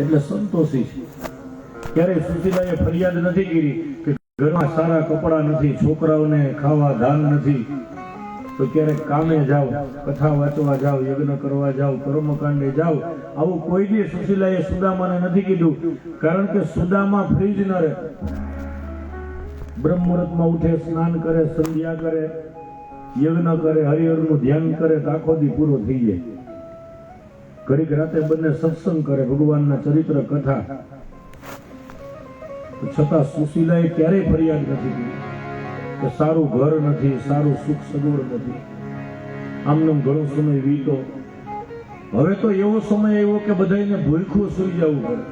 એટલે સંતોષી છે. ક્યારેય સુશીલાએ ફરિયાદ નથી કરી કે ઘરમાં સારા કપડા નથી, છોકરાઓને ખાવા ધાન નથી, તો ક્યારેક કામે જાઓ, કથા વાંચવા જાઓ, યજ્ઞ કરવા જાઓ, કર્મકાંડે જાઓ, આવું કોઈ દી સુશીલાએ સુદામાને નથી કીધું. કારણ કે સુદામા ફ્રીજ ન રહે. બ્રહ્મ મુહૂર્તમાં ઉઠે, સ્નાન કરે, સંધ્યા કરે, યજ્ઞ કરે, હરિહરનું ધ્યાન કરે તો આખો દી પૂરો થઈ જાય. ઘડીક રાતે બંને સત્સંગ કરે, ભગવાનના ચરિત્ર કથા. છતાં સુશીલાએ ક્યારેય ફરિયાદ નથી કરી કે સારું ઘર નથી, સારું સુખ સગવડ નથી. આમને ઘણો સમય વીતો. હવે તો એવો સમય આવ્યો કે બધાને ભૂખ્યું સુઈ જવું પડે.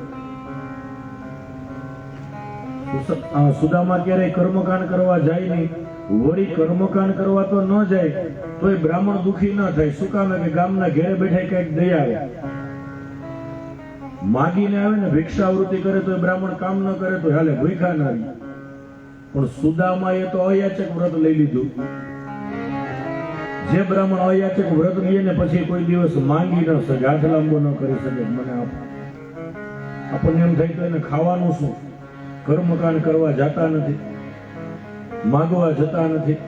સુદામા ક્યારેય કર્મકાંડ કરવા જાય નહીં. વળી કર્મકાંડ કરવા તો ન જાય તો એ બ્રાહ્મણ દુખી ન થાય. શું કામ કે ગામના ઘેરે બેઠા કઈક દઈ આવે, માગીને આવે ને ભિક્ષાવૃત્તિ કરે તો એ બ્રાહ્મણ કામ ન કરે તો હાલે, ભૂખા ના રહે. પણ સુદામાએ તો અયાચક વ્રત લઈ લીધું. જે બ્રાહ્મણ અયાચક વ્રત લે ને પછી કોઈ દિવસ માંગી ન શકે, હાથ લાંબો ન કરી શકે, મને આપણને એમ થાય તો એને ખાવાનું શું? કર્મકાંડ કરવા જતા નથી, માગવા જતા નથી,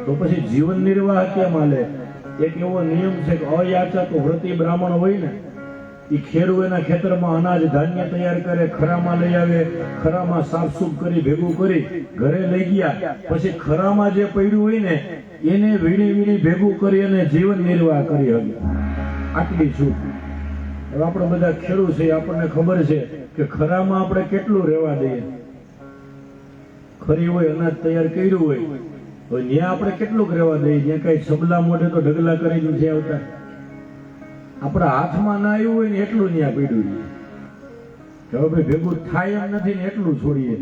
તો પછી જીવન નિર્વાહ કેમ હાલે? એક એવો નિયમ છે કે અયાચક વ્રતી બ્રાહ્મણ હોય ને એ ખેડૂત એના ખેતરમાં અનાજ ધાન્ય તૈયાર કરે, ખરામાં લઈ આવે, ખરામાં સાફસૂફ કરી ભેગું કરી ઘરે લઈ ગયા, પછી ખરામાં જે પડ્યું હોય ને એને વીણી વીણી ભેગું કરી અને જીવન નિર્વાહ કરી શકે. આટલી છૂટ. હવે આપણે બધા ખેડૂત છે, આપણને ખબર છે કે ખરામાં આપણે કેટલું રહેવા દઈએ. ખરી હોય, અનાજ તૈયાર કર્યું હોય તો ત્યાં આપણે કેટલું રહેવા દઈએ? જ્યાં કઈ છબલા મોઢે તો ઢગલા કરીને જે આવતા, આપણા હાથમાં ના આવ્યું હોય ને એટલું ત્યાં પડ્યું છે. હવે ભાઈ ભેગું થાય એમ નથી ને એટલું છોડીએ.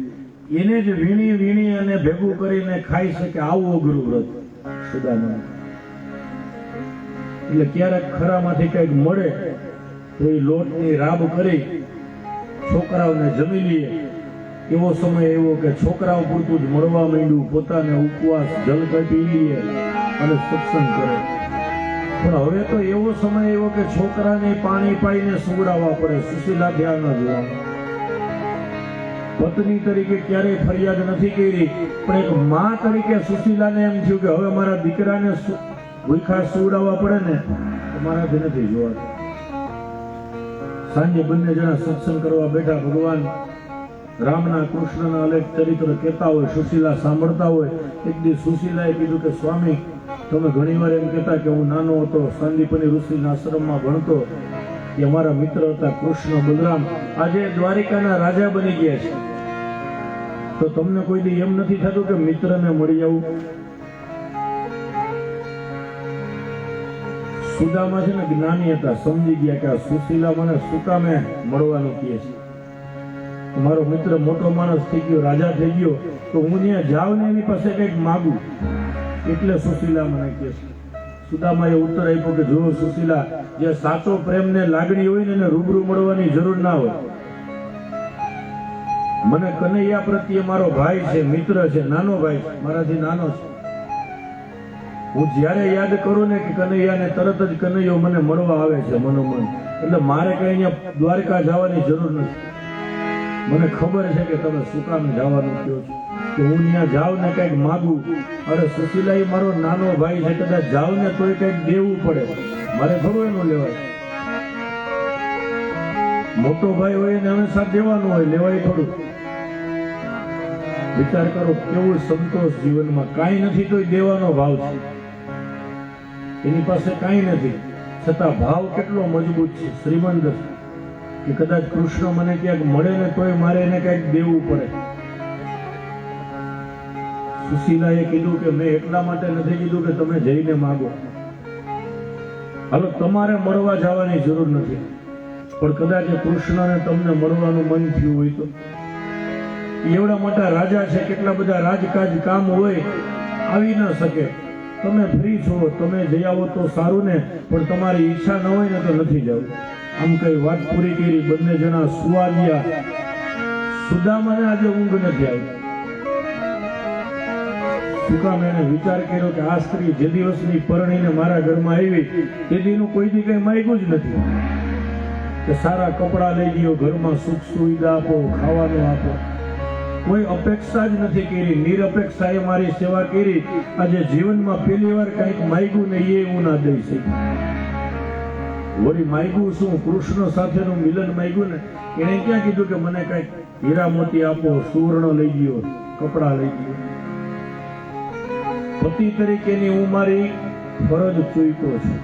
એને જ વીણી વીણી અને ભેગું કરીને ખાઈ શકે, આવું અઘરું વ્રત સુદામા. એટલે ક્યારેક ખરામાંથી કઈક મળે તો એ લોટની રાબ કરી છોકરાઓને જમી લઈએ. એવો સમય એવો કે છોકરાઓ પૂરતું જ મળવા માંડ્યું, પોતાને ઉપવાસ જલ પી લઈએ અને સત્સંગ કરે. પણ હવે તો એવો સમય એવો કે છોકરાને પાણી પાઈને સુવડાવવા પડે. સુશીલા ધ્યાન ન જોવા. પત્ની તરીકે ક્યારેય ફરિયાદ નથી કરી, પણ એક માં તરીકે સુશીલાને એમ થયું કે હવે મારા દીકરાને ભૂખા સુવડાવવા પડે ને તો મારાથી નથી જોવાતું. સાંજે બંને જણા સત્સંગ કરવા બેઠા. ભગવાન રામના કૃષ્ણના અનેક ચરિત્ર કહેતા હોય, સુશીલા સાંભળતા હોય. એક દિવસ સુશીલાએ કીધું કે સ્વામી, તમે ઘણી વાર એમ કહેતા કે હું નાનો હતો, સાંદીપની ઋષિના આશ્રમમાં ભણતો, કે અમારા મિત્ર હતા કૃષ્ણ બલરામ, આજે દ્વારિકાના રાજા બની ગયા છે, તો તમને કોઈ દી એમ નથી થતું કે મિત્રને મળી જવું? સુદામા છે ને જ્ઞાની હતા, સમજી ગયા કે આ સુશીલા મને શું કામે મળવાનું કહે છે. મારો મિત્ર મોટો માણસ થઈ ગયો, રાજા થઈ ગયો, તો હું ત્યાં જાઉં ને એની પાસે કઈક માગું, એટલે સુશીલા મને કહે છે. સુદામાએ ઉત્તર આપ્યો કે જો સુશીલા, જે સાચો પ્રેમ ને લાગણી હોય ને એને રૂબરૂ મળવાની જરૂર ના હોય. મને કનૈયા પ્રત્યે મારો ભાઈ છે, મિત્ર છે, નાનો ભાઈ, મારાથી નાનો છે. હું જ્યારે યાદ કરું ને કે કનૈયાને, તરત જ કનૈયો મને મળવા આવે છે મનોમન. એટલે મારે કઈ અહીંયા દ્વારકા જવાની જરૂર નથી. મને ખબર છે કે તમે શું કામ જવાનું કહો છો, કે હું ત્યાં જાઉં ને કઈક માગું. અરે સુશીલા, મારો નાનો ભાઈ છે, કદાચ જાઉં ને તોય કઈક દેવું પડે, મારે થોડું એનું લેવાય. મોટો ભાઈ હોય ને હંમેશા દેવાનું હોય, લેવાય થોડું. વિચાર કરો કેવું સંતોષ જીવનમાં. કાંઈ નથી તોય દેવાનો ભાવ છે. એની પાસે કાંઈ નથી છતાં ભાવ કેટલો મજબૂત છે, શ્રીમંત છે, કે કદાચ કૃષ્ણ મને ક્યાંક મળે ને તોય મારે એને કઈક દેવું પડે. સુશીલાએ કીધું કે મેં એટલા માટે નથી કીધું કે તમે જઈને માગો. હાલો, તમારે મળવા જવાની જરૂર નથી, પણ કદાચ કૃષ્ણને તમને મળવાનું મન થયું હોય તો. એવડા મોટા રાજા છે, કેટલા બધા રાજકાજ કામ હોય, આવી ન શકે. તમે ફ્રી છો, તમે જઈ આવો તો સારું ને, પણ તમારી ઈચ્છા ન હોય ને તો નથી જવું. આમ કઈ વાત પૂરી કરી. બંને જણા સુવા ગયા. સુદામાને આજે ઊંઘ નથી આવી. શું કામ? એને વિચાર કર્યો કે આ સ્ત્રી જે દિવસની પરણીને મારા ઘરમાં આવી તે દીનું કોઈ દી કઈ માગ્યું જ નથી. કે સારા કપડાં લઈ દો, ઘરમાં સુખ સુવિધા આપો, ખાવાનું આપો. કોઈ અપેક્ષા જ નથી કરી, નિરપેક્ષાએ મારી સેવા કરી. આજે જીવનમાં પહેલી વાર કંઈક માગ્યું ને એ હું ના દઈ શકી. વળી માગ્યું શું? કૃષ્ણ સાથેનું મિલન માગ્યું ને. એને ક્યાં કીધું કે મને કંઈક હીરા મોતી આપો, સુવર્ણ લઈ ગયો, કપડા લઈ ગયો. પતિ તરીકેની હું મારી ફરજ ચૂક્યો છું.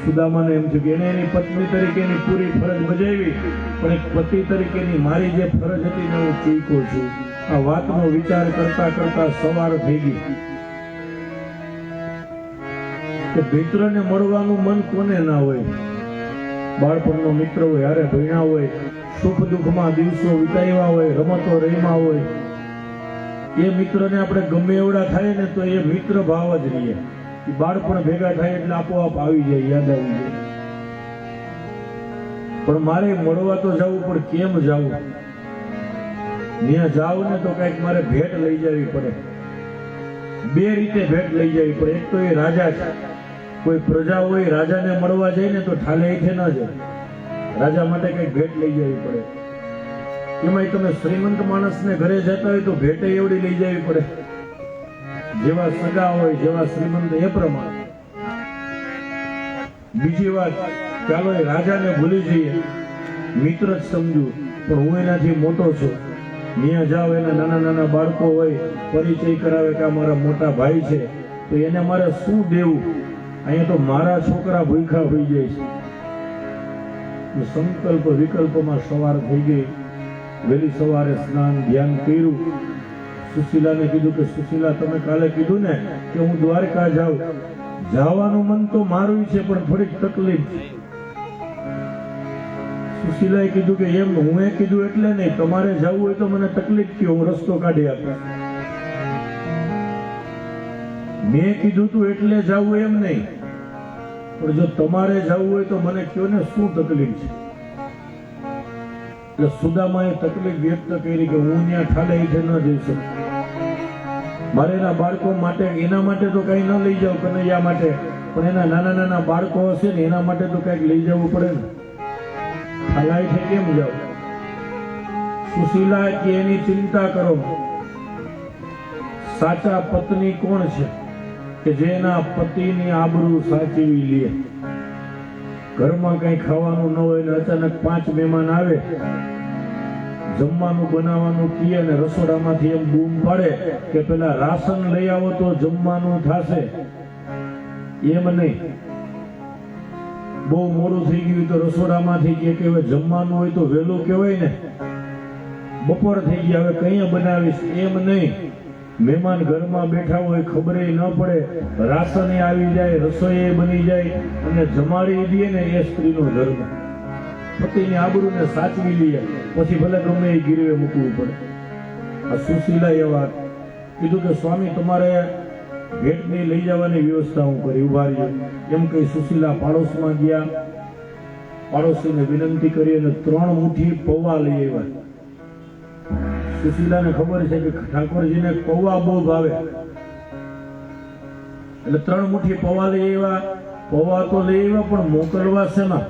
સુદામાને એમ થયું કે એને એની પત્ની તરીકેની પૂરી ફરજ બજાવી, પણ એક પતિ તરીકેની મારી જે ફરજ હતી ને હું ચૂક્યો છું. આ વાતનો વિચાર કરતા કરતા સવાર થઈ ગઈ કે મિત્રને મળવાનું મન કોને ના હોય? બાળપણનો મિત્ર હોય, હારે ભણ્યા હોય, સુખ દુઃખમાં દિવસો વિતાવ્યા હોય, રમતો રમ્યા હોય, એ મિત્રને આપણે ગમે એવડા થાય ને તો એ મિત્ર ભાવ જ રહીએ. બાળપણ ભેગા થાય એટલે આપોઆપ આવી જાય, યાદ આવી જાય. પણ મારે મળવા તો જવું, પણ કેમ જવું? ત્યાં જાવ ને તો કઈક મારે ભેટ લઈ જવી પડે. બે રીતે ભેટ લઈ જવી પડે. એક તો એ રાજા છે, કોઈ પ્રજા હોય, રાજાને મળવા જાય ને તો ઠાલે એઠે ન જાય. રાજા માટે કઈક ભેટ લઈ જવી પડે. એમાંય તમે શ્રીમંત માણસને ઘરે જતા હોય તો ભેટે એવડી લઈ જવી પડે. જેવા સગા હોય, જેવા શ્રીમંત એ પ્રમાણે. બીજી વાત, ચાલો એ રાજાને ભૂલી જઈએ, મિત્ર જ સમજુ, પણ હું એનાથી મોટો છું. ત્યાં જાઓ, એના નાના નાના બાળકો હોય, પરિચય કરાવે કે આ મારા મોટા ભાઈ છે, તો એને મારે શું દેવું? અહીંયા તો મારા છોકરા ભૂખા હોઈ જાય છે. સંકલ્પ વિકલ્પમાં સવાર થઈ ગઈ. વહેલી સવારે સ્નાન ધ્યાન કર્યું. સુશીલાને કીધું કે સુશીલા, તમે કાલે કીધું ને કે હું દ્વારકા જાઉં. જવાનું મન તો મારું છે, પણ થોડીક તકલીફ છે. સુશીલાએ કીધું કે એમ હું કીધું એટલે નહીં, તમારે જવું હોય તો મને તકલીફ કયો, હું રસ્તો કાઢી આપીશ. મેં કીધું તું એટલે જવું એમ નહીં, પણ જો તમારે જવું હોય તો મને કયો ને શું તકલીફ છે. એટલે સુદામાએ તકલીફ વ્યક્ત કરી કે હું ત્યાં ઠાલે ઈઠે ન જઈ શકું. મારે એના બાળકો માટે, એના માટે તો કઈ ન લઈ જાવ, કનૈયા માટે, પણ એના નાના નાના બાળકો હશે ને એના માટે તો કઈક લઈ જવું પડે ને. ઠાલા ઈઠે કેમ જાવ? સુશીલા કે એની ચિંતા કરો. સાચા પત્ની કોણ છે? કે જેના પતિની આબરૂ સાચવી લે. ઘરમાં કઈ ખાવાનું ન હોય ને અચાનક 5 મહેમાન આવે, જમવાનું બનાવવાનું કહે ને રસોડામાંથી એમ બૂમ પાડે કે પેલા રાશન લઈ આવો તો જમવાનું થશે. એમ નહીં. બહુ મોડું થઈ ગયું તો રસોડામાંથી કે હવે જમવાનું હોય તો વહેલું કહેવાય ને, બપોર થઈ ગયા હવે કઈ બનાવીશ, એમ નહીં. મહેમાન ઘરમાં બેઠા હોય, ખબર ન પડે, રાશન આવી જાય, રસોઈ બની જાય અને જમાડી દે ને, એ સ્ત્રીનો ધર્મ. પતિની આબરૂને સાચવી લઈએ, પછી ભલે ગમે એ ગીરવે મૂકવું પડે. આ સુશીલા એ વાત કીધું કે સ્વામી તમારે ભેટની લઈ જવાની વ્યવસ્થા હું કરી, ઉભા રહ્યો. એમ કઈ સુશીલા પાડોશમાં ગયા. પાડોશીને વિનંતી કરી અને 3 મુઠ્ઠી પૌવા લઈ આવ્યા. સુશીલાને ખબર છે કે ઠાકોરજીને પૌવા બહુ ભાવે, એટલે 3 મુઠ્ઠી પૌવા લઈ આવ્યા. પૌવા તો લઈ આવ્યા, પણ મોકલવા શેમાં?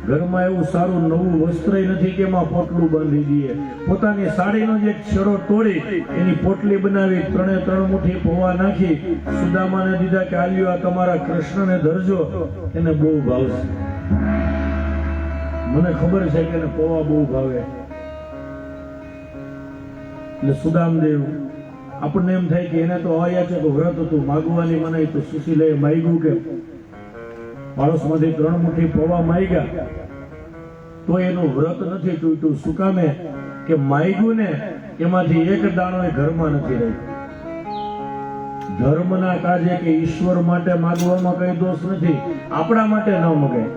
ઘરમાં એવું સારું નવું વસ્ત્ર નથી કે એમાં પોટલું બાંધી દઈએ. પોતાની સાડીનો જે છેડો તોડી એની પોટલી બનાવી, 3 મુઠ્ઠી પૌવા નાખી સુદામાને દીધા કે આલ્યો આ તમારા કૃષ્ણને ધરજો, એને બહુ ભાવશે. મને ખબર છે કે એને પૌવા બહુ ભાવે. એટલે સુદામદેવ આપણને એમ થાય કે એને તો અયાચક વ્રત હતું, માગવાની મનાઈ, તો સુશીલાએ માગ્યું કે પાડોશમાંથી 3 મુઠ્ઠી પૌવા માગ્યા તો એનું વ્રત નથી તૂટ્યું. શું કામે? કે માગ્યું ને એમાંથી એક દાણો એ ઘરમાં નથી રહ્યો. ધર્મના કાજે કે ઈશ્વર માટે માગવામાં કઈ દોષ નથી, આપણા માટે ન મગાય.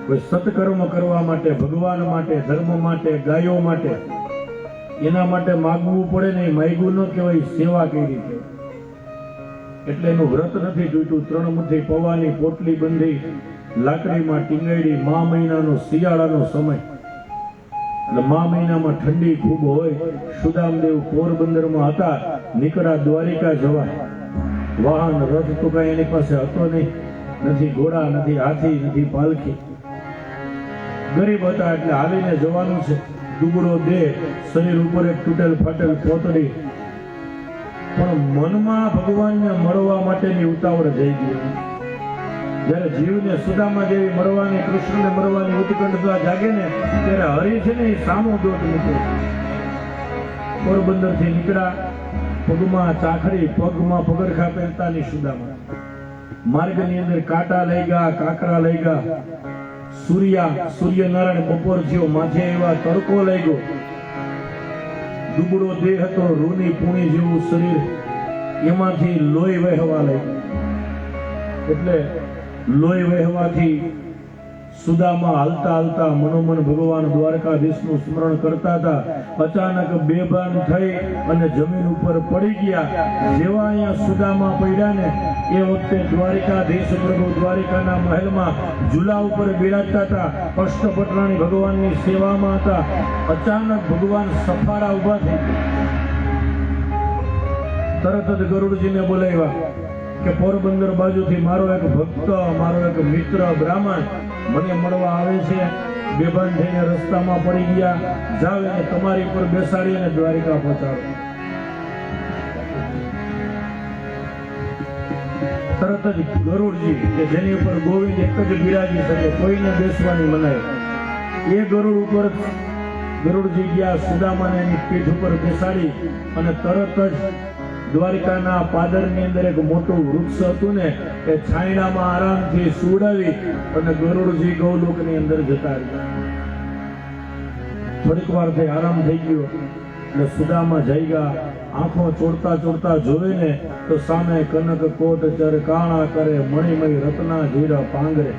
કોઈ સત્કર્મ કરવા માટે, ભગવાન માટે, ધર્મ માટે, ગાયો માટે, એના માટે માગવું પડે ને. માગ્યું ન કહેવાય, સેવા કરી છે. એટલે એનું વ્રત નથી તૂટ્યું. 3 મુઠ્ઠી પૌવાની પોટલી બંધી, લાકડીમાં ટીંગાડી. મા મહિનાનો શિયાળાનો સમય, એટલે મા મહિનામાં ઠંડી ખૂબ હોય. સુદામદેવ પોરબંદરમાં હતા, નીકળ્યા દ્વારિકા જવા. વાહન રથ તો કઈ એની પાસે હતો નહીં, નથી ઘોડા, નથી હાથી, નથી પાલખી. ગરીબ હતા એટલે હાલીને જવાનું છે, દુબળો દેહ, શરીર ઉપર એક તૂટેલ ફાટેલ પોતડી, પણ મનમાં ભગવાનને મળવા માટેની ઉતાવળ થઈ ગઈ. જ્યારે જીવને સુદામા જેવી મળવાની, કૃષ્ણને મળવાની ઉત્કંઠતા જાગે ને ત્યારે હરિ છે ને એ સામો દોટ મૂકે. પોરબંદર થી નીકળ્યા, પગમાં ચાખડી, પગમાં પગરખા પહેરતાની સુદામા. માર્ગની અંદર કાંટા લઈ ગયા, કાંકરા લઈ ગયા, સૂર્યનારાયણ બપોર થયો, માથે એવા તડકો લઈ ગયો. દુબળો દેહ હતો, રૂની પૂણી જેવું શરીર, એમાંથી લોહી વહેવા લાગ્યું. એટલે લોહી વહેવાથી સુદામા હાલતા હાલતા મનોમન ભગવાન દ્વારકાધીશનું સ્મરણ કરતા હતા. અચાનક બેભાન થઈ અને જમીન ઉપર પડી ગયા. જેવા અહીંયા સુદામા પડ્યા ને એ વખતે દ્વારકાધીશ પ્રભુ દ્વારિકાના મહેલમાં ઝૂલા ઉપર બિરાજતા હતા, અષ્ટપટરાણી ભગવાનની સેવામાં હતા. અચાનક ભગવાન સફાળા ઉભા થઈ, તરત જ ગરુડજીને બોલાવ્યા કે પોરબંદર બાજુથી મારો એક ભક્ત, મારો એક મિત્ર બ્રાહ્મણ મને મળવા આવે છે, બેભાન થઈને રસ્તામાં પડી ગયા, જાવ એને તમારી પર બેસાડી અને દ્વારિકા પહોંચાડો. તરત જ ગરુડજી કે જેની ઉપર ગોવિંદ એક જ બિરાજી શકે, કોઈને બેસવાની મનાય, એ ગરુડ ઉપર ગરુડજી ગયા, સુદામાને એની પીઠ ઉપર બેસાડી અને તરત જ દ્વારિકાના પાદરની અંદર એક મોટું વૃક્ષ હતું ને એ છાંયડામાં આરામથી સુવડાવી અને ગરુડજી ગૌલોકની અંદર જતા રહ્યા. થોડીક વાર થઈ આરામ થઈ ગયો એટલે સુદામા જઈ ગયા. આંખો ચોડતા ચોડતા જોવે ને તો સામે કનક કોટ ચરકાણા કરે, મણિમય રત્ના હીરા પાંગરે.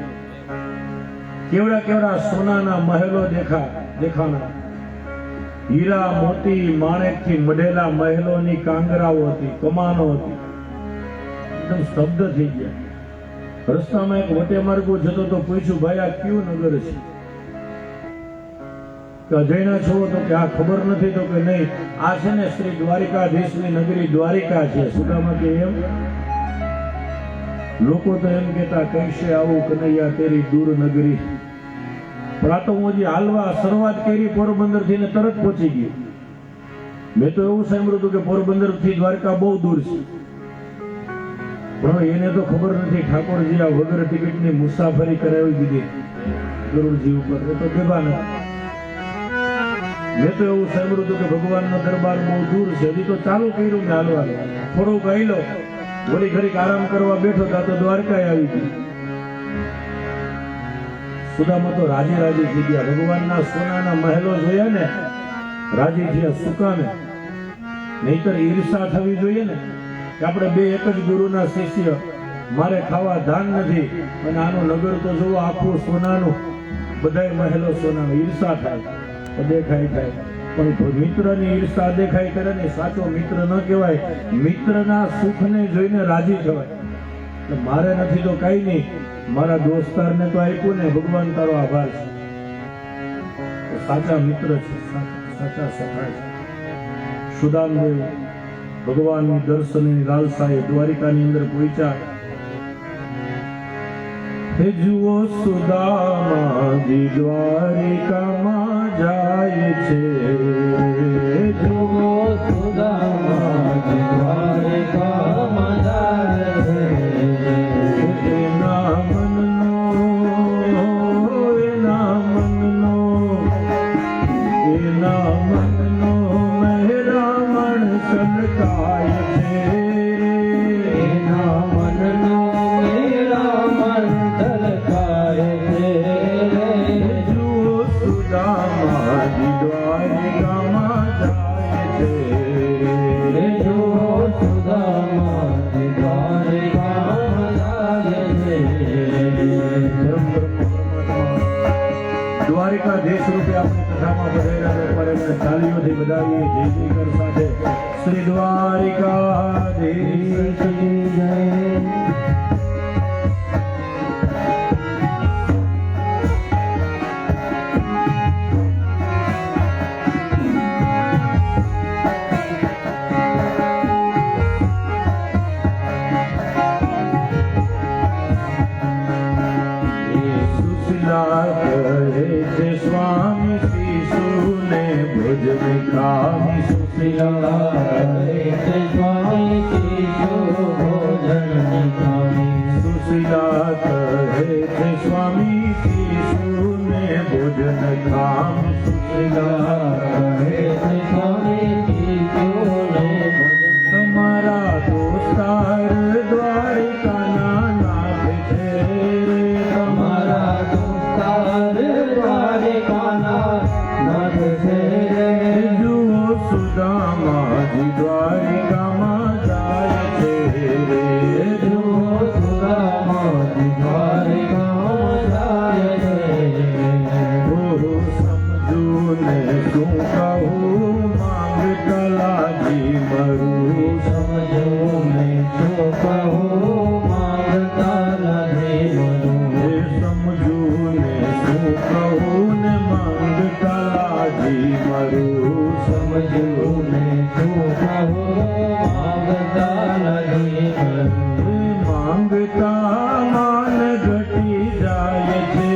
કેવડા કેવડા સોનાના મહેલો દેખાણા, હીરા મોતી માણેકથી મઢેલા મહેલોની કાંગરાઓ હતી, કમાનો હતી. એકદમ સ્તબ્ધ થઈ ગયા. રસ્તામાં એક વટે માર્ગો જતો તો પૂછ્યું, ભાઈ આ કયું નગર છે? કે અજયના છો? તો કે આ ખબર નથી. તો કે નહીં, આ છે ને શ્રી દ્વારિકાધીશની નગરી દ્વારિકા છે. સુદામા કે એમ? લોકો તો એમ કેતા કૈસે આવું કનૈયા તેરી દૂર નગરી. પણ આ તો હું હજી હાલવા શરૂઆત કરી પોરબંદર થી ને તરત પહોંચી ગયો. મેં તો એવું સાંભળ્યું હતું કે પોરબંદર થી દ્વારકા બહુ દૂર છે, પણ એને તો ખબર નથી ઠાકોરજી આ વગર ટિકિટની મુસાફરી કરાવી દીધી ગરુડજી ઉપર. એ તો બેભાન હતા. મેં તો એવું સાંભળ્યું હતું કે ભગવાનનો દરબાર બહુ દૂર છે, હજી તો ચાલુ કર્યું ને હાલવા. થોડુંક આયલો, વળી ઘડીક આરામ કરવા બેઠો તો દ્વારકા આવી ગઈ. સુદામા તો રાજી રાજી થઈ ગયા. ભગવાનના સોનાના મહેલો જોયા ને રાજી થયા. સુકાને નહીતર ઈર્ષા થવી જોઈએ ને કે આપણે બે એક જ ગુરુના શિષ્ય, મારે ખાવા ધાન નથી અને આનું નગર તો જોવો આખું સોનાનું, બધાય મહેલો સોનાનો. ઈર્ષા થાય, દેખાય થાય, પણ મિત્રની ઈર્ષા દેખાય કરે ને સાચો મિત્ર ન કહેવાય. મિત્રના સુખને જોઈને રાજી થવાય. મારે નથી તો કઈ નહીં, મારા દોસ્તારને તો આપ્યું ને, ભગવાન તારો આભાર છે. સાચા મિત્ર છે, સાચા સખા છે. સુદામદેવ ભગવાનની દર્શનની લાલસાએ દ્વારિકાની અંદર પહોંચ્યા. હે જુઓ સુદામાજી દ્વારિકામાં જાય છે, જુઓ સુદામાજી દ્વારિકામાં જાય છે. એના મનનો મહેરામણ સલકાય છે, એના મનનો મહેરામણ સલકાય છે. જુઓ સુદામાજી દ્વારિકામાં જાય છે, જુઓ સુદામાજી દ્વારિકામાં જાય છે. દ્વારિકાધીશ રૂપે આપણી કથામાં પધાર્યા પર એમને તાળીઓથી વધાવીએ. જય જયકાર સાથે શ્રી દ્વારિકાધીશ જય. સુશીલા કહે છે ખામી સુશીલા કરે છે સ્વામી શિશુ ભોજનની ખામી સુશીલા કહે છે સ્વામી શિશુને ભોજન ખામી સુશીલા કરે છે સ્વામી શિશુને ભોજન તમારા દોસ્તાર દ્વારિકાના નાથ છે રે તમારા દોસ્તાર દ્વારિકાના નાથ છે રે જુઓ સુદામાજી દ્વારિકામાં જાય છે રે જુઓ સુદામાજી દ્વારિકામાં જાય છે ઓહો સમજુ ને શું કહું માંગતા લાગી મરું સમજો મેં શું કહું માંગતા લાગે મનું એ સમજુ ને શું કહું ને માંગતા લાગી મરું સમજો મેં શું કહું માંગતા લાગે મનું માંગતા માન ઘટી જાય છે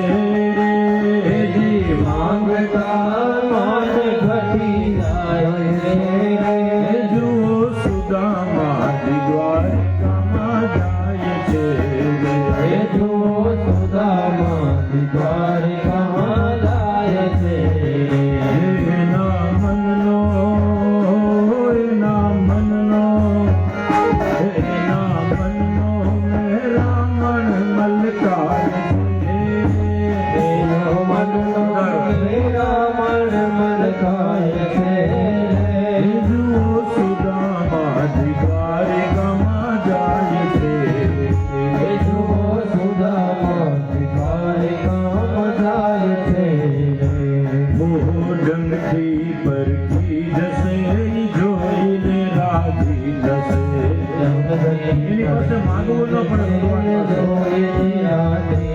રે જી માંગતા માન ઘટી જાય છે જુઓ સુદામાજી દ્વારિકામાં જાય છે એ રે જુઓ સુદામાજી દ્વારિકામાં જાય છે એના મનનો રામણ મલકાય છે એનો મનનો રામણ મલકાય છે જુઓ સુદામાજી દ્વારિકામાં જાય છે એ જુઓ સુદામાજી દ્વારિકામાં જાય છે મોહ ડંગથી પરખી જશે જોઈને રાજી જશે એની પાસે માગવું ન પડે ભગવાન પાસે.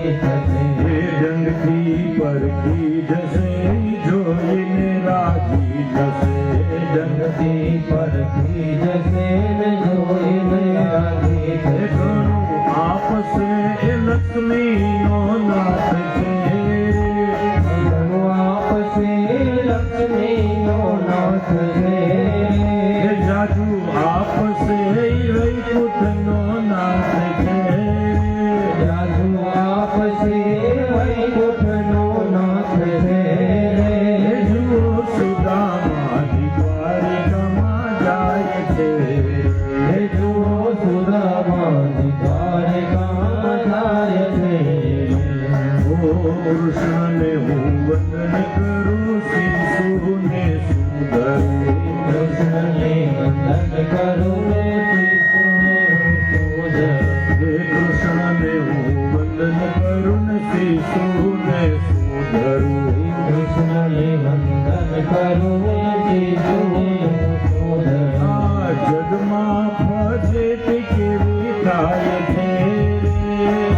એ ડંગથી પરખી જશે જોઈને રાજી જશે જગતી પરથી જશે ને જોઈને આગે એ ઘણું આપશે એ લક્ષ્મીનો નાથ છે ઘણું આપશે લક્ષ્મીનો નાથ છે એ જાજુ આપશે એ વૈકુંઠનો નાથ છે જાજુ આપશે વૈકુંઠનો નાથ છે એ જુઓ સુદામાજી દ્વારિકામાં જાય છે હે જુઓ સુદામાજી દ્વારિકામાં જાય છે ઓ કૃષ્ણને હું વંદન કરું શિશુને સુંદર કૃષ્ણને વંદન કરું શિશુને પૂજન હે કૃષ્ણને હું વંદન કરું ને શિશુને સુંદરું કૃષ્ણને વંદન કરું શિશુને પૂજન આ જગમાં ફજેતી કેવી થાય છે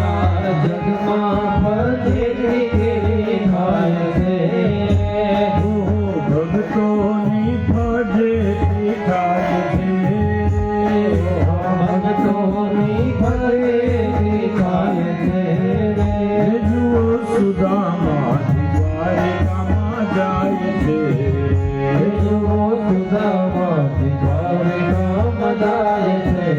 આ જગમાં ફજેતી કેવી થાય છે ઓ ભક્તોની ફજેતી થાય છે ભક્તોની ફજેતી થાય છે હે જુઓ સુદામાજી દ્વારિકામાં જાય છે જુઓ સુદામાજી દ્વારિકામાં જાય છે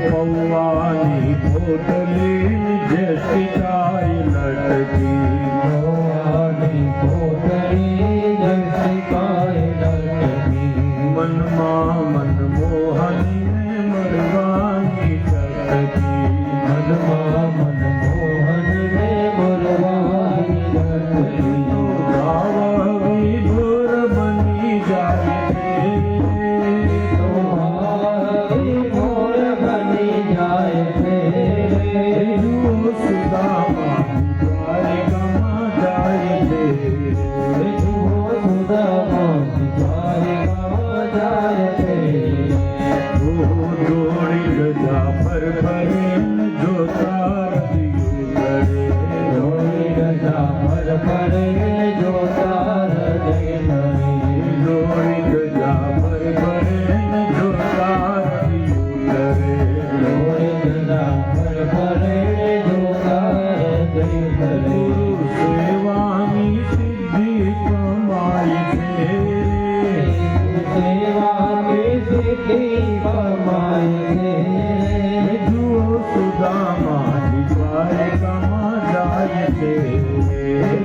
પૌવાની પોટલી જશિકાય લટકી ભવાની કોટડી જસિકાય લટકી મનમાં મનમોહનીને મરવાની ટટકી મનમાં મનમોહનને મરવાની લટકી ભાવ વિભોર બની જાય છે તો ભાવી મોર બની જાય છે જુઓ સુદામાજી દ્વારિકામાં જાય છે જુઓ સુદામાજી દ્વારિકામાં જાય છે દોડી ગજા પર ફરે જોતા રદિયું લડે દોડી ગજા પર ફરે જોતા હૃદય નરે દોડી ગજા પર ફરે જોતા રદિયું લડે દોડી ગજા પર ફરે જોતા હૃદય નરે ગુરુ સેવાની સિદ્ધિ કમાય છે છે.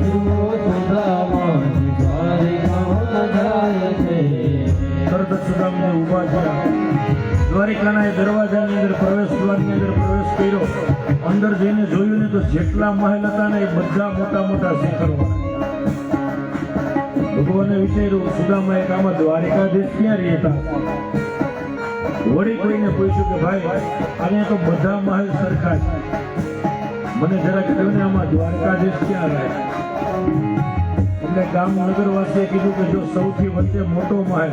જુઓ સુદામાજી દ્વારિકામાં જાય છે. તરત જ સુદામાજી ઊભા થયા. દ્વારિકાના એ દરવાજાની અંદર પ્રવેશ દ્વારની અંદર પ્રવેશ કર્યો. અંદર જઈને જોયું ને તો જેટલા મહેલ હતા ને એ બધા મોટા મોટા શિખરો. ભગવાને વિચાર્યું સુદામા એક આમાં દ્વારિકાધીશ ક્યાં રહેતા. વળી કોઈને પૂછ્યું કે ભાઈ આને તો બધા મહેલ સરખા છે, મને જરાક કહ્યું ને આમાં દ્વારકાધીશ ક્યાં રહે. એટલે ગામ નગરવાસીએ કીધું કે જો સૌથી વચ્ચે મોટો મહેલ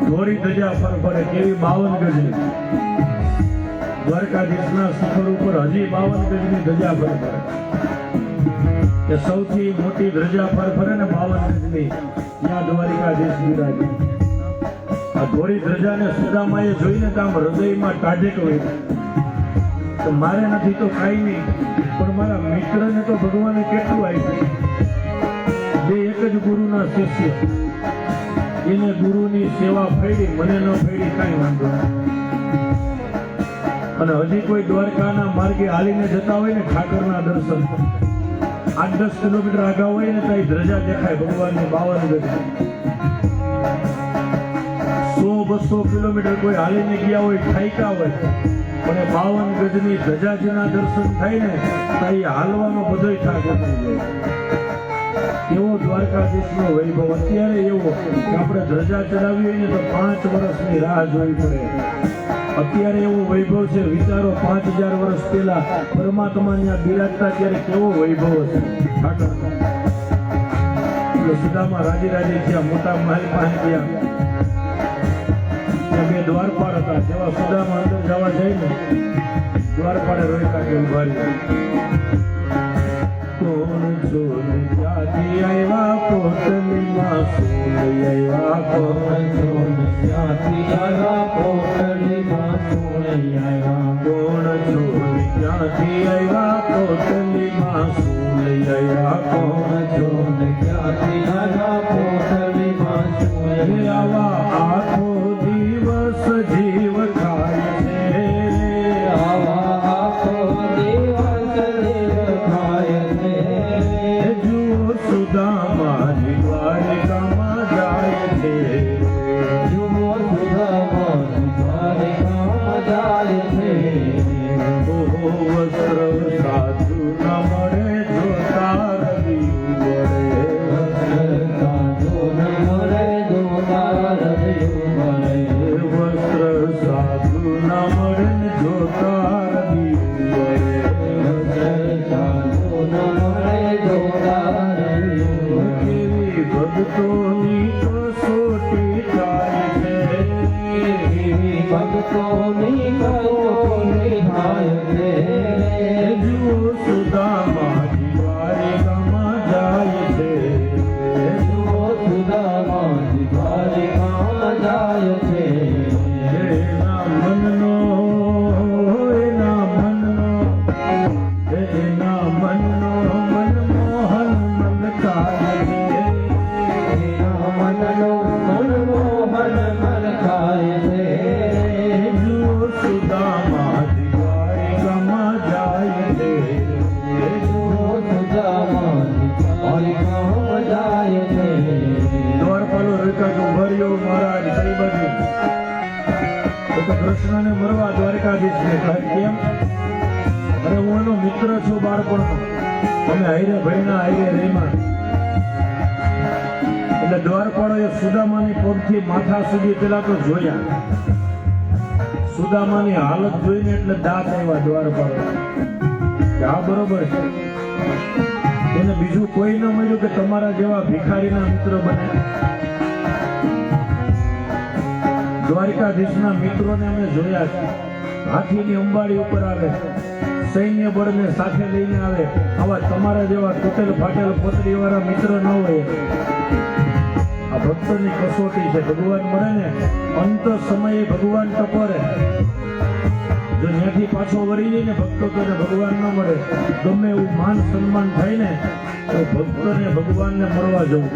ધોરી ધજા ફરફરે કેવી 52 ગજની દ્વારકાધીશના શિખર ઉપર હજી 52 ગજની ધજા ફરફરે. કે સૌથી મોટી ધજા ફરફરે ને 52 ગજની ત્યાં દ્વારકાધીશ બિરાજે. આ ધોરી ધજાને સુદામાએ જોઈને તો આમ હૃદયમાં ટાઢેક હોય તો મારે નથી તો કાંઈ નહીં, પણ મારા મિત્રને તો ભગવાને કેટલું આપ્યું. બે એક જ ગુરુના શિષ્ય, એને ગુરુની સેવા ફેરી, મને ન ફેરી કાંઈ વાંધો નહીં. અને હજી કોઈ દ્વારકાના માર્ગે હાલીને જતા હોય ને ઠાકરના દર્શન 8-10 કિલોમીટર આગા હોય ને ત્યાં ધજા દેખાય ભગવાનની 52 ગજ. 100-200 કિલોમીટર કોઈ હાલીને ગયા હોય ઠાઈકા હોય પણ 52 ગજની ધજાજીના દર્શન થાય ને ત્યાં હાલવાનો બધોય થાક ઉતરી જાય. એવો દ્વારકાધીશનો વૈભવ. અત્યારે એવો કે આપણે ધજા ચડાવી હોય ને તો 5 વર્ષની રાહ જોવી પડે. અત્યારે એવો વૈભવ છે. વિચારો 5000 વર્ષ પહેલા પરમાત્મા ત્યાં બિરાજતા ત્યારે કેવો વૈભવ હશે ઠાકર. એટલે સુદામા રાજી રાજી થયા, મોટા મહેલ પાસે ગયા. ત્યાં બે દ્વારપાળ હતા. જેવા સુદામા અંદર જવા જાય ને દ્વારપાળે રોયકા કે ઉભા રહ્યા. કોણ છો ને ક્યાંથી આવ્યા, કોટલીમાં શું લઈ આવ્યા. કોણ છો ને ક્યાંથી આવ્યા, કોટલીમાં શું લઈ આવ્યા. કોણ છો ને ક્યાંથી આવ્યા, કોટલીમાં શું લઈ આવ્યા. કોણ છો ને ક્યાંથી આવ્યા, કોટલીમાં શું લઈ હે આવ્યા. આવા આખો દિવસ જીવ ખાય છે. આવા આખો દિવસ જીવ ખાય છે. જુઓ સુદામાજી દ્વારિકામાં જાય છે. જુઓ સુદામાજી દ્વારિકામાં જાય છે. ઓહો વસ્ત્ર સાધુ ન મળે જોતા રવિ વળે. સાધુ ન મળે જોતા રવિયું મળે. વસ્ત્ર સાધુ ન મળે ને જોતા રવિ વળે. સાધુ ન મળે જોતા રવિયું મળે. કેવી ભક્તોની કસોટી થાય છે. એવી ભક્તોની કસોટી થાય છે. જુઓ સુદામાજી દ્વારિકામાં જાય છે. જુઓ સુદામાજી દ્વારિકામાં જાય છે. એના મનનો મનમોહન મલકાય છે. એના મનનો મનમોહન મલકાય છે. જુઓ સુદામાજી દ્વારિકામાં જાય છે. જુઓ સુદામાજી દ્વારિકામાં જાય છે. દ્વારપાલો રેખા કે ભર્યો મહારાજ કઈ બાજુ તો કૃષ્ણને મરવા દ્વારકાધીશને કહે કેમ? અરે હું એનો મિત્ર છું બાળપણનો, અમે હાઈરે ભાઈના હાઈરે રેમાં. એટલે દ્વારપાળોએ સુદામાની પગથી માથા સુધી પેલા તો જોયા. સુદામાની હાલત જોઈને એટલે દાંત આવ્યા દ્વારપાળો કે આ બરોબર છે. એને બીજું કોઈ ન મળ્યું કે તમારા જેવા ભિખારીના મિત્ર બને. દ્વારકાધીશના મિત્રોને અમે જોયા છે. હાથીની અંબાડી ઉપર આવે, સૈન્ય બળને સાથે લઈને આવે. આવા તમારા જેવા તૂટેલ ફાટેલ પોતરી વાળા મિત્ર ન હોય. આ ભક્તની કસોટી છે. ભગવાન મળે ને અંત સમયે ભગવાન ટપોરે. જો ત્યાંથી પાછો વળી જાય ને ભક્તો તો એને ભગવાન ન મળે. ગમે એવું માન સન્માન થાય ને તો ભક્તોને ભગવાનને મળવા જવું.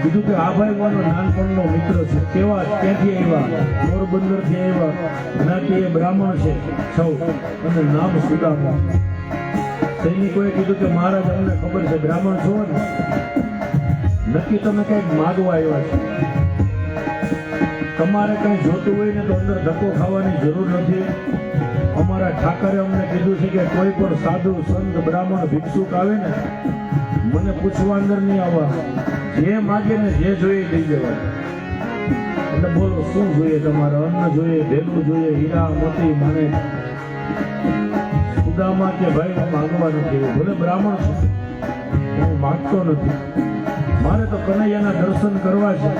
કીધું કે આ ભાઈ મારો નાનપણનો મિત્ર છે. કેવા ક્યાંથી આવ્યા? પોરબંદરથી આવ્યા. જ્ઞાતિએ બ્રાહ્મણ છે સૌ, અને નામ સુદામા. સૈનિકોએ કીધું કે મહારાજ અમને ખબર છે બ્રાહ્મણ છો ને, નક્કી તમે કંઈક માગવા આવ્યા છો. તમારે કંઈ જોતું હોય ને તો અંદર ધક્કો ખાવાની જરૂર નથી. અમારા ઠાકરે અમને કીધું છે કે કોઈ પણ સાધુ સંત બ્રાહ્મણ ભિક્ષુક આવે ને, મને પૂછવા અંદર નહીં આવવા, જે માગે ને જે જોઈએ દઈ દેવા. એટલે બોલો શું જોઈએ તમારે? અન્ન જોઈએ, ભેગું જોઈએ, હીરા મોતી માને. સુદામા કે ભાઈ હું માંગવા નથી, ભલે બ્રાહ્મણ છું, હું માંગતો નથી. મારે તો કનૈયાના દર્શન કરવા છે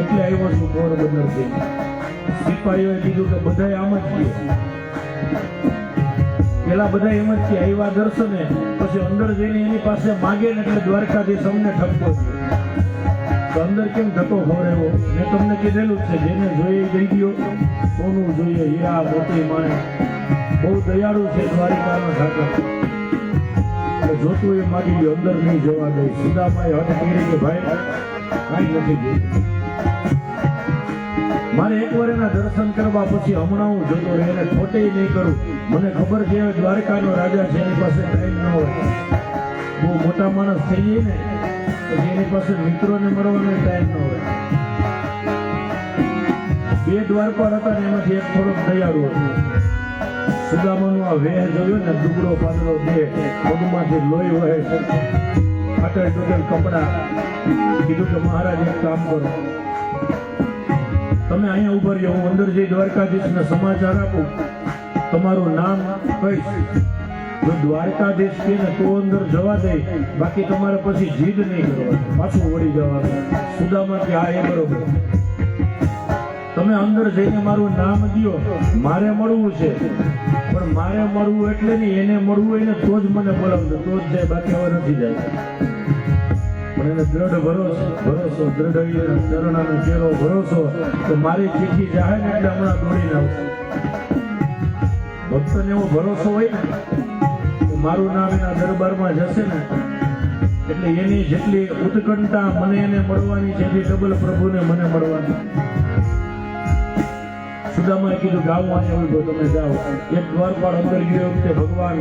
એટલે આવ્યો છું પોરબંદરથી. સિપાહીઓએ કીધું કે બધા આમ જ કહે. પેલા બધા એમ જ કે આવ્યા દર્શને, પછી અંદર જઈને એની પાસે માગે ને એટલે દ્વારકાધીશ અમને ઠપકો છે. તો અંદર કેમ ધક્કો ખવડાવ્યો? મેં તમને કીધેલું જ છે, જેને જોઈએ દઈ દો. સોનું જોઈએ, હીરા મોતી માણે. બહુ દયાળુ છે દ્વારિકાનો ઠાકર. જોતું એ માગી લો, અંદર નહીં જવા દે. સુદામાએ હદ કરી કે ભાઈ કાંઈ નથી જોયું, મારે એકવાર એના દર્શન કરવા, પછી હમણાં હું જતો રહે, એને ખોટે નહીં કરું. મને ખબર છે દ્વારકાનો રાજા છે, એની પાસે ટાઈમ ન હોય. બહુ મોટા માણસ થઈ જાય ને પછી એની પાસે મિત્રોને મળવાનો ટાઈમ ન હોય. બે દ્વારપાળ હતા ને એમાંથી એક થોડોક દયાળુ હતો. સુદામાનો આ વેહ જોયો ને, દુબળો પાતળો દેહ, પગમાંથી લોહી વહે છે, ફાટેલ તૂટેલ કપડા. કીધું કે મહારાજ એક કામ કરો, તમે અહીંયા ઉભા રહ્યો, હું અંદર જઈ દ્વારકાધીશને સમાચાર આપું, તમારું નામ કહીશ. જો દ્વારકાધીશ કે ને તો અંદર જવા દે, બાકી તમારે પછી જીદ નહીં કરવાની, પાછું વળી જવાનું. સુદામા કે હા એ બરોબર, તમે અંદર જઈને મારું નામ દો, મારે મળવું છે. પણ મારે મળવું એટલે નહીં, એને મળવું હોય ને તો જ મને બોલાવજો, તો જ જાય, બાકી હવે નથી જાય. પણ એને દ્રઢ ભરોસો દ્રઢ ચરણાનો ચેરો ભરોસો તો મારી ચીઠી જાહે ને એટલે હમણાં દોડીને આવશે. ભક્તને એવો ભરોસો હોય ને કે મારું નામ એના દરબારમાં જશે ને એટલે એની જેટલી ઉત્કંઠા મને એને મળવાની છે એટલી ડબલ પ્રભુને મને મળવાની. સુદામાએ કીધું કે આવું અહીંયા ઉભો, તમે જાઓ. એક દ્વારપાળ અંદર ગયો વખતે ભગવાન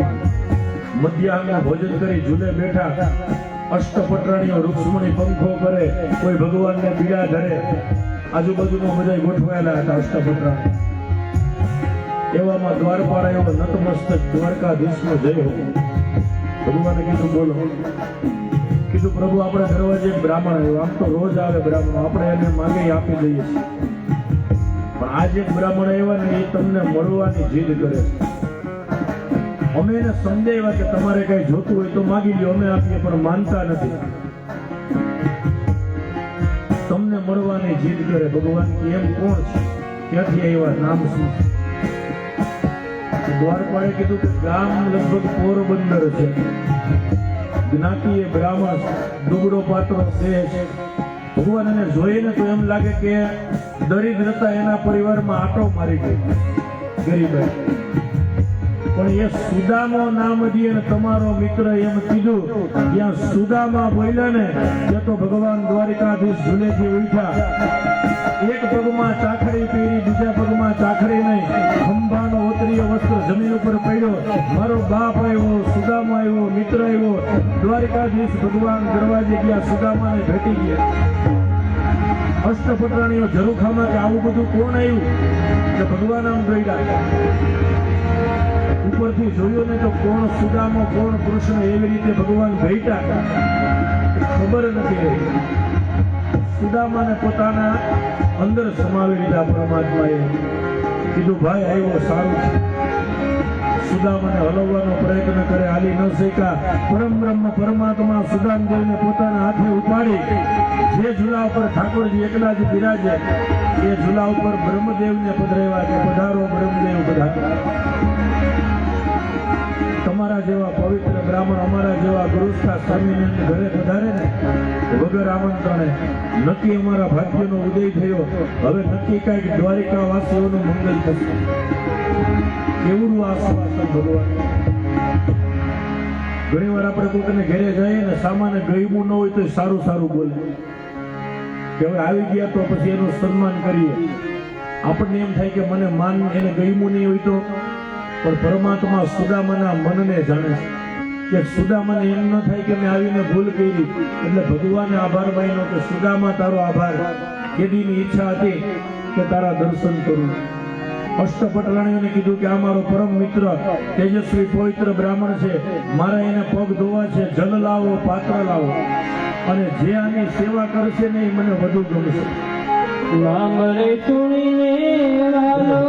મધ્યાહનું ભોજન કરી ઝૂલે બેઠા. અષ્ટપટરાણીઓ રૂક્ષ્મણી પંખો કરે, કોઈ ભગવાનને પીડા ધરે. આજુબાજુમાં બધા ગોઠવાયેલા હતા અષ્ટપટરાણી. એવામાં દ્વારપાળ આવ્યો, નતમસ્તક દ્વારકાધીશનો જય હો. ભગવાને કીધું બોલો. કીધું પ્રભુ આપણા દરવાજે એક બ્રાહ્મણ આવ્યો, આમ તો રોજ આવે બ્રાહ્મણ, આપણે એને માગે આપી દઈએ છીએ. પણ આજે એક બ્રાહ્મણ આવ્યા ને એ તમને મળવાની જીદ કરે છે. અમે એને સમજાવ્યા કે તમારે કઈ જોતું હોય તો માગી લો, અમે આપીએ, પણ માનતા નથી. તમને મળવાની જીદ કરે. ભગવાન એમ કોણ છે, ક્યાંથી આવ્યા, નામ શું? દ્વારપાળે કીધું કે ગામ લગભગ પોરબંદર છે, જ્ઞાતિ એ બ્રાહ્મણ, દુબળો પાતળો દેહ છે. ભગવાન એને જોઈને તો એમ લાગે કે દરિદ્રતા એના પરિવારમાં આટો મારી ગઈ, ગરીબાઈ. પણ એ સુદામો નામ દી અને તમારો મિત્ર એમ કીધું. ત્યાં સુદામા બોલ્યા ને ત્યાં તો ભગવાન દ્વારિકાધીશ ઝૂલેથી ઉઠ્યા. એક પગમાં ચાખડી પહેરી, બીજા પગમાં ચાખડી નહીં, ખંભાનો ઓતરીયો વસ્ત્ર જમીન ઉપર પડ્યો. મારો બાપ આવ્યો, સુદામા આવ્યો, મિત્ર આવ્યો. દ્વારિકાધીશ ભગવાન દરવાજે ગયા, સુદામાને ભેટી ગયા. અષ્ટપટરાણીઓ ઝરૂખામાં કે આવું બધું કોણ આવ્યું? કે ભગવાન આમ જોયા. ઉપરથી જોયું ને તો કોણ સુદામો કોણ કૃષ્ણ એવી રીતે ભગવાન ભેટા ખબર નથી રહી. સુદામાને પોતાના અંદર સમાવી લીધા પરમાત્માએ. કીધું ભાઈ આવ્યો સારું છે. સુદામાને હલવવાનો પ્રયત્ન કરે, હાલી ન શક્યા. પરમ બ્રહ્મ પરમાત્મા સુદામદેવને પોતાના હાથે ઉપાડી જે ઝૂલા ઉપર ઠાકોરજી એકલા જ બિરાજે એ ઝૂલા ઉપર બ્રહ્મદેવને પધરાવ્યા કે પધારો બ્રહ્મદેવ પધારો. તમારા જેવા પવિત્ર બ્રાહ્મણ, અમારા જેવા ગુરુસ્થા સ્વામીને ઘરે પધારે ને વગર આમંત્રણે, નક્કી અમારા ભાગ્યનો ઉદય થયો. હવે નક્કી કઈક દ્વારિકા વાસીઓનું મંગલ થશે. કેવું આશ્વાસન ભગવાન. ઘણી વાર આપણે કોઈને ઘરે જઈએ ને સામાન્ય ગયમું ન હોય તો સારું સારું બોલે. કે હવે આવી ગયા તો પછી એનું સન્માન કરીએ. આપણને એમ થાય કે મને માન એને ગમ્યું નહીં હોય તો, પણ પરમાત્મા સુદામાના મનને જાણે છે. કે સુદામાને એમ ન થાય કે મેં આવીને ભૂલ કરી, એટલે ભગવાને આભાર માન્યો કે સુદામા તારો આભાર, કેદીની ઈચ્છા હતી કે તારા દર્શન કરું. અષ્ટપટરાણીઓને કીધું કે આ મારો પરમ મિત્ર તેજસ્વી પવિત્ર બ્રાહ્મણ છે, મારા એને પગ ધોવા છે, જલ લાવો, પાત્ર લાવો, અને જે આની સેવા કરશે ને એ મને વધુ ગમશે. નામ રે તુણીને વાલો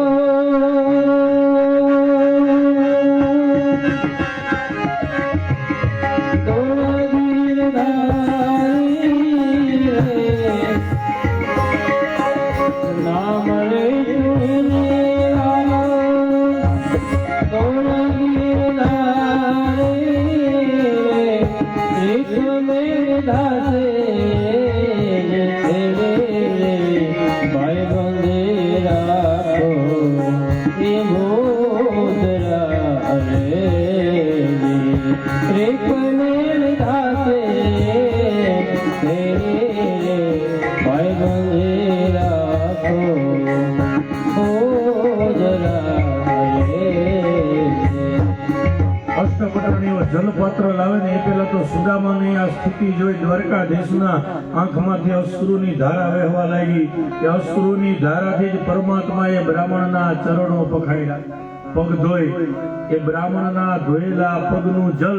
અષ્ટપટરાણીઓ જલપાત્ર લાવે ને એ પહેલા તો સુદામાની આ સ્થિતિ જોઈ દ્વારકાધીશના આંખમાંથી અશ્રુની ધારા વહેવા લાગી. કે અશ્રુની ધારાથી જ પરમાત્માએ બ્રાહ્મણના ચરણો પખાડ્યા, પગ ધોઈ. એ બ્રાહ્મણના ધોયેલા પગનું જલ